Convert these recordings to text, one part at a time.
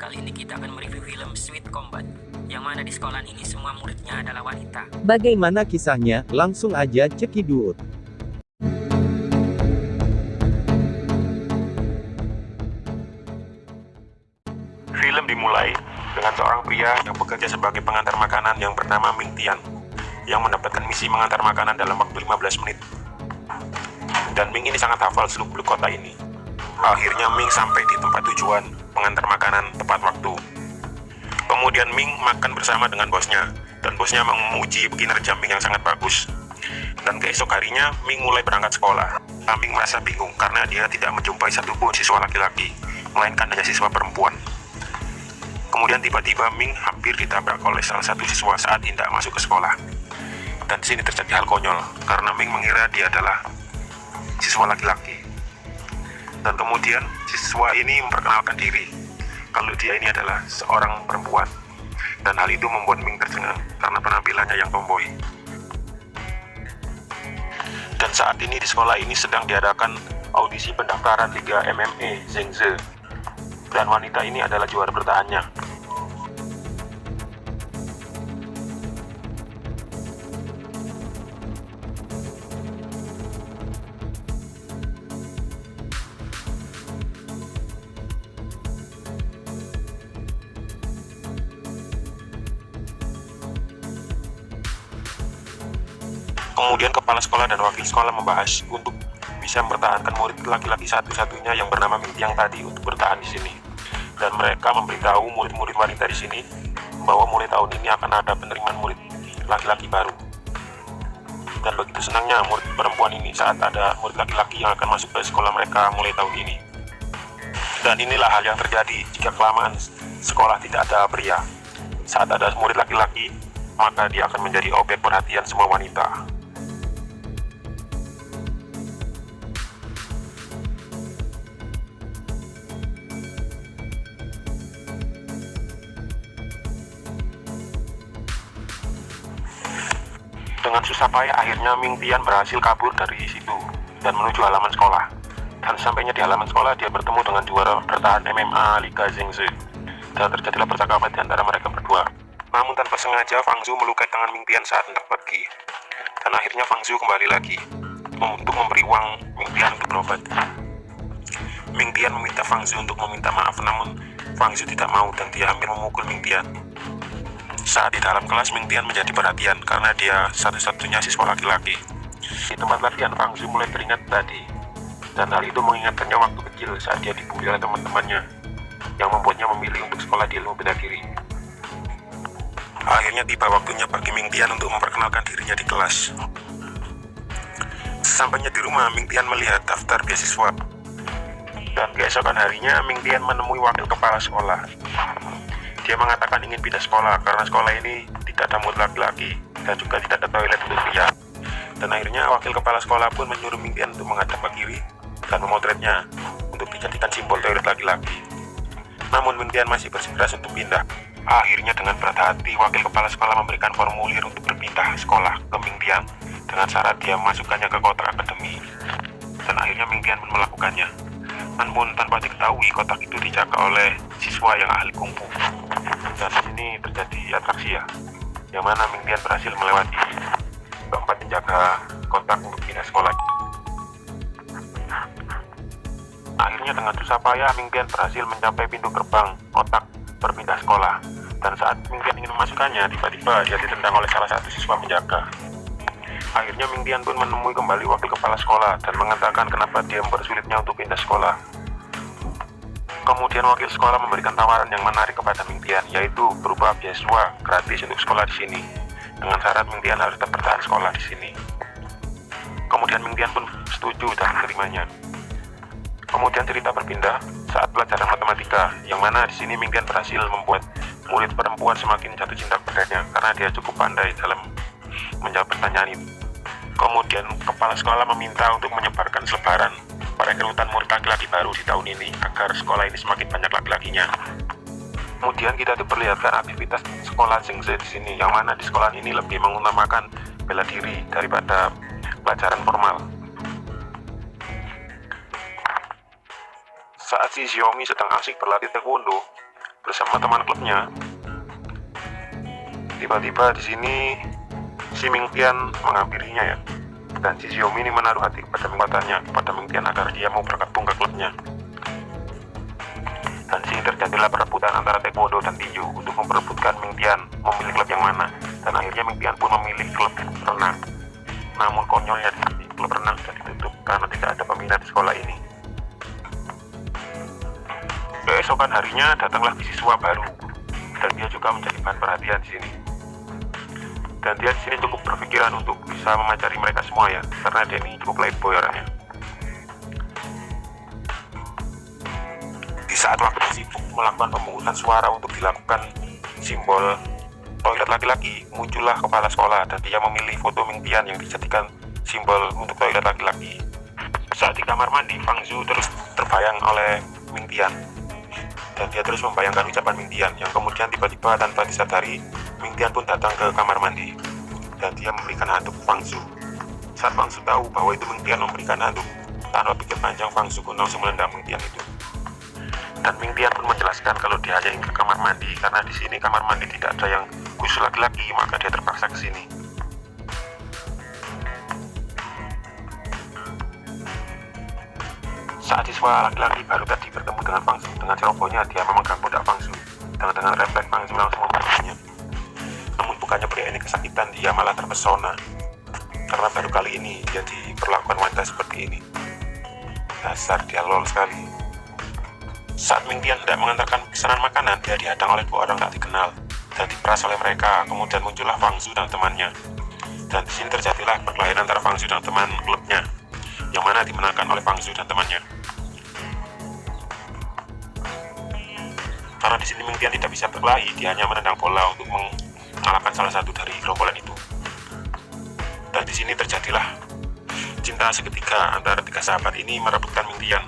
Kali ini kita akan mereview film Sweet Combat, yang mana di sekolah ini semua muridnya adalah wanita. Bagaimana kisahnya? Langsung aja cekidut. Film dimulai dengan seorang pria yang bekerja sebagai pengantar makanan yang bernama Ming Tian, yang mendapatkan misi mengantar makanan dalam waktu 15 menit. Dan Ming ini sangat hafal seluk-beluk kota ini. Akhirnya Ming sampai di tempat tujuan mengantar makanan tepat waktu. Kemudian Ming makan bersama dengan bosnya, dan bosnya memuji kinerja Ming yang sangat bagus. Dan keesok harinya Ming mulai berangkat sekolah. Ming merasa bingung karena dia tidak menjumpai satupun siswa laki-laki, melainkan hanya siswa perempuan. Kemudian tiba-tiba Ming hampir ditabrak oleh salah satu siswa saat hendak masuk ke sekolah. Dan di sini terjadi hal konyol karena Ming mengira dia adalah siswa laki-laki. Dan kemudian siswa ini memperkenalkan diri kalau dia ini adalah seorang perempuan. Dan hal itu membuat Ming tercengang karena penampilannya yang tomboy. Dan saat ini di sekolah ini sedang diadakan audisi pendaftaran Liga MMA Zhengzhou. Dan wanita ini adalah juara bertahannya. Kemudian kepala sekolah dan wakil sekolah membahas untuk bisa mempertahankan murid laki-laki satu-satunya yang bernama Ming Tian tadi untuk bertahan di sini. Dan mereka memberitahu murid-murid wanita di sini bahwa mulai tahun ini akan ada penerimaan murid laki-laki baru. Dan begitu senangnya murid perempuan ini saat ada murid laki-laki yang akan masuk ke sekolah mereka mulai tahun ini. Dan inilah hal yang terjadi jika kelamaan sekolah tidak ada pria. Saat ada murid laki-laki, maka dia akan menjadi objek perhatian semua wanita. Dengan susah payah akhirnya Ming Tian berhasil kabur dari situ dan menuju halaman sekolah. Dan sampainya di halaman sekolah dia bertemu dengan juara bertahan MMA Liga Zhengzhou. Dan terjadilah percakapan di antara mereka berdua. Namun tanpa sengaja Fang Zhu melukai tangan Ming Tian saat hendak pergi. Dan akhirnya Fang Zhu kembali lagi untuk memberi uang Ming Tian untuk berobat. Ming Tian meminta Fang Zhu untuk meminta maaf, namun Fang Zhu tidak mau dan dia hampir memukul Ming Tian. Saat di dalam kelas, Ming Tian menjadi perhatian karena dia satu-satunya siswa laki-laki. Di tempat latihan, Fang Zhu mulai teringat tadi, dan hal itu mengingatkannya waktu kecil saat dia dibully oleh teman-temannya, yang membuatnya memilih untuk sekolah di ilmu bela diri. Akhirnya tiba waktunya bagi Ming Tian untuk memperkenalkan dirinya di kelas. Sesampainya di rumah, Ming Tian melihat daftar beasiswa. Dan keesokan harinya, Ming Tian menemui wakil kepala sekolah. Dia mengatakan ingin pindah sekolah karena sekolah ini tidak ada murid laki-laki dan juga tidak ada toilet untuk pria. Dan akhirnya wakil kepala sekolah pun menyuruh Ming Tian untuk menghadap ke kiri dan memotretnya untuk dijadikan simbol toilet laki-laki. Namun Ming Tian masih bersikeras untuk pindah. Akhirnya dengan berat hati wakil kepala sekolah memberikan formulir untuk berpindah sekolah ke Ming Tian dengan syarat dia memasukkannya ke kotak akademi. Dan akhirnya Ming Tian pun melakukannya. Namun tanpa diketahui kotak itu dijaga oleh siswa yang ahli kungfu. Dan di sini terjadi atraksi ya, yang mana Ming Tian berhasil melewati keempat penjaga kotak untuk pindah sekolah. Akhirnya dengan susah payah Ming Tian berhasil mencapai pintu gerbang kotak berpindah sekolah. Dan saat Ming Tian ingin memasukkannya, tiba-tiba dia ditendang oleh salah satu siswa penjaga. Akhirnya Ming Tian pun menemui kembali wakil kepala sekolah dan mengatakan kenapa dia mempersulitnya untuk pindah sekolah. Kemudian wakil sekolah memberikan tawaran yang menarik kepada Ming Tian, yaitu berupa beasiswa gratis untuk sekolah di sini, dengan syarat Ming Tian harus tetap bertahan sekolah di sini. Kemudian Ming Tian pun setuju dan menerimanya. Kemudian cerita berpindah saat pelajaran matematika, yang mana di sini Ming Tian berhasil membuat murid perempuan semakin jatuh cinta kepadanya karena dia cukup pandai dalam menjawab pertanyaan itu. Kemudian kepala sekolah meminta untuk menyebarkan selebaran perekrutan murid laki-laki baru di tahun ini agar sekolah ini semakin banyak laki-lakinya. Kemudian kita diperlihatkan aktivitas sekolah Zhengzhou di sini, yang mana di sekolah ini lebih mengutamakan bela diri daripada pelajaran formal. Saat si Xiaomi sedang asik berlatih taekwondo sama teman klubnya. Tiba-tiba di sini si Ming Tian menghampirinya ya. Dan si Xiaomi ini menaruh hati kepada Ming Tian agar dia mau bergabung ke klubnya. Dan sini terjadilah perebutan antara taekwondo dan tinju untuk memperebutkan Ming Tian memilih klub yang mana. Dan akhirnya Ming Tian pun memilih klub renang. Namun konyolnya di sini klub renang sudah ditutup karena tidak ada peminat di sekolah ini. Keesokan harinya datanglah siswa baru dan dia juga menjadi bahan perhatian di sini. Dan dia di sini cukup berpikiran untuk bisa memacari mereka semua ya, karena dia ini cukup playboy orangnya. Di saat waktu sibuk melakukan pemungutan suara untuk dilakukan simbol toilet laki-laki, muncullah kepala sekolah dan dia memilih foto Ming Tian yang dijadikan simbol untuk toilet laki-laki. Saat di kamar mandi, Fang Zhu terus terbayang oleh Ming Tian. Dan dia terus membayangkan ucapan Ming Tian yang kemudian tiba-tiba tanpa disadari, Ming Tian pun datang ke kamar mandi dan dia memberikan handuk Fang Zhu. Saat Fang Zhu tahu bahwa itu Ming Tian memberikan handuk, tanpa pikir panjang Fang Zhu pun langsung menendang Ming Tian itu. Dan Ming Tian pun menjelaskan kalau dia hanya ingin ke kamar mandi karena di sini kamar mandi tidak ada yang khusus laki-laki, maka dia terpaksa ke sini. Saat siswa laki-laki baru tadi bertemu dengan Fang Zhu, dengan cerobohnya dia memegang pundak Fang Zhu. Dan dengan refleks Fang Zhu langsung membunuhnya. Namun bukannya pria ini kesakitan, dia malah terpesona. Karena baru kali ini dia diperlakukan wanita seperti ini. Dasar dia lol sekali. Saat Ming Tian tidak mengantarkan pesanan makanan, dia dihadang oleh dua orang tak dikenal dan diperas oleh mereka. Kemudian muncullah Fang Zhu dan temannya. Dan di sini terjadilah perkelahian antara Fang Zhu dan teman klubnya, yang mana dimenangkan oleh Fang Zhu dan temannya. Karena di sini Ming Tian tidak bisa berkelahi, dia hanya menendang bola untuk mengalahkan salah satu dari gerombolan itu. Dan di sini terjadilah cinta seketika antara tiga sahabat ini merebutkan Ming Tian.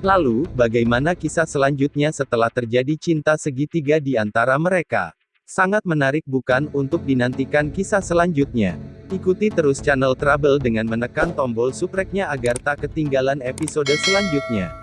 Lalu, bagaimana kisah selanjutnya setelah terjadi cinta segitiga di antara mereka? Sangat menarik bukan? Untuk dinantikan kisah selanjutnya. Ikuti terus channel Trouble dengan menekan tombol subscribe-nya agar tak ketinggalan episode selanjutnya.